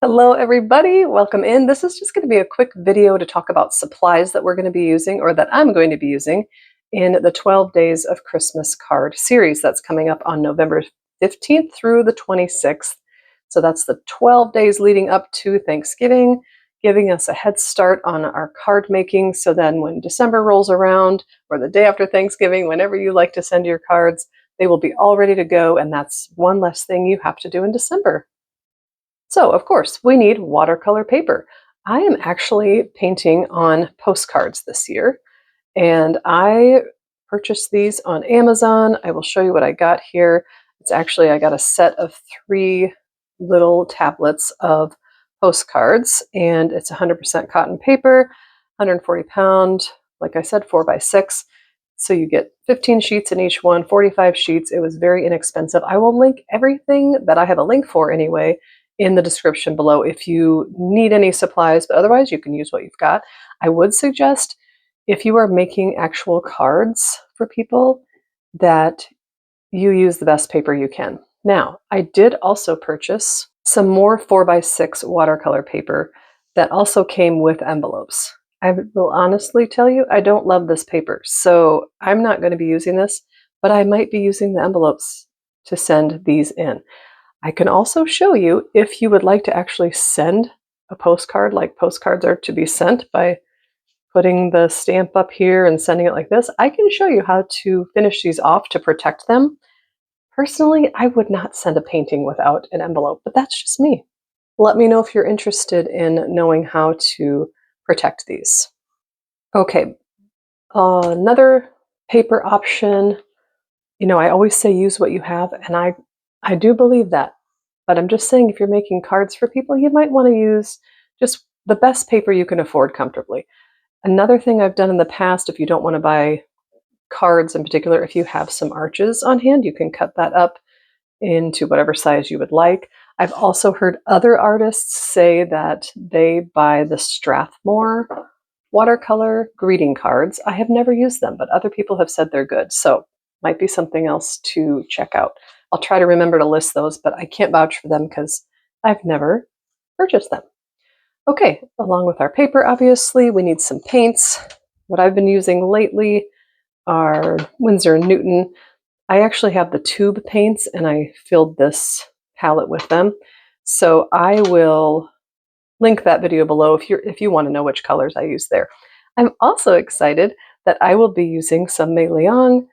Hello everybody, welcome in. This is just going to be a quick video to talk about supplies that we're going to be using or that I'm going to be using in the 12 Days of Christmas card series that's coming up on November 15th through the 26th. So that's the 12 days leading up to Thanksgiving, giving us a head start on our card making. So then when December rolls around or the day after Thanksgiving, whenever you like to send your cards, they will be all ready to go, and that's one less thing you have to do in December. So, of course, we need watercolor paper. I am actually painting on postcards this year, and I purchased these on Amazon. I will show you what I got here. It's actually, I got a set of 3 little tablets of postcards, and it's 100% cotton paper, 140 pound, like I said, 4x6. So you get 15 sheets in each one, 45 sheets. It was very inexpensive. I will link everything that I have a link for anyway in the description below if you need any supplies, but otherwise you can use what you've got. I would suggest, if you are making actual cards for people, that you use the best paper you can. Now, I did also purchase some more 4x6 watercolor paper that also came with envelopes. I will honestly tell you, I don't love this paper, so I'm not going to be using this, but I might be using the envelopes to send these in. I can also show you, if you would like to actually send a postcard, like postcards are to be sent by putting the stamp up here and sending it like this, I can show you how to finish these off to protect them. Personally, I would not send a painting without an envelope, but that's just me. Let me know if you're interested in knowing how to protect these. Okay, another paper option, I always say use what you have, and I do believe that, but I'm just saying, if you're making cards for people, you might want to use just the best paper you can afford comfortably. Another thing I've done in the past, if you don't want to buy cards in particular, if you have some arches on hand, you can cut that up into whatever size you would like. I've also heard other artists say that they buy the Strathmore watercolor greeting cards. I have never used them, but other people have said they're good, so might be something else to check out. I'll try to remember to list those, but I can't vouch for them because I've never purchased them. Okay, along with our paper, obviously, we need some paints. What I've been using lately are Winsor and Newton. I actually have the tube paints, and I filled this palette with them. So I will link that video below if you want to know which colors I use there. I'm also excited that I will be using some MeiLiang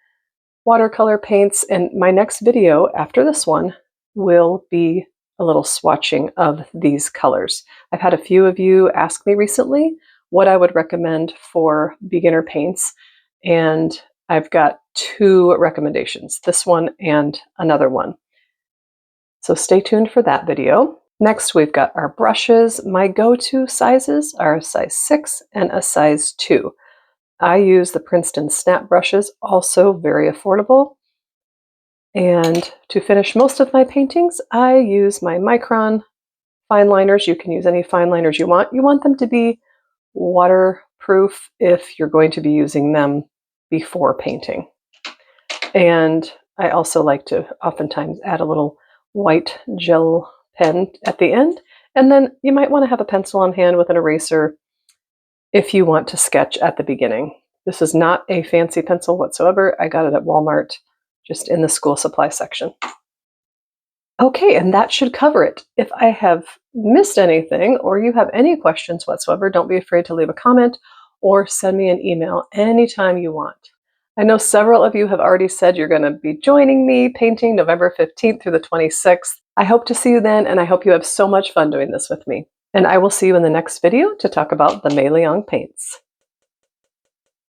watercolor paints, and my next video after this one will be a little swatching of these colors. I've had a few of you ask me recently what I would recommend for beginner paints, and I've got 2 recommendations, this one and another one. So stay tuned for that video. Next, we've got our brushes. My go-to sizes are a size 6 and a size 2. I use the Princeton snap brushes, also very affordable. And to finish most of my paintings, I use my Micron fine liners. You can use any fine liners you want. You want them to be waterproof if you're going to be using them before painting. And I also like to oftentimes add a little white gel pen at the end. And then you might want to have a pencil on hand with an eraser if you want to sketch at the beginning. This is not a fancy pencil whatsoever. I got it at Walmart, just in the school supply section. Okay, and that should cover it. If I have missed anything or you have any questions whatsoever, don't be afraid to leave a comment or send me an email anytime you want. I know several of you have already said you're going to be joining me painting November 15th through the 26th. I hope to see you then, and I hope you have so much fun doing this with me. And I will see you in the next video to talk about the MeiLiang paints.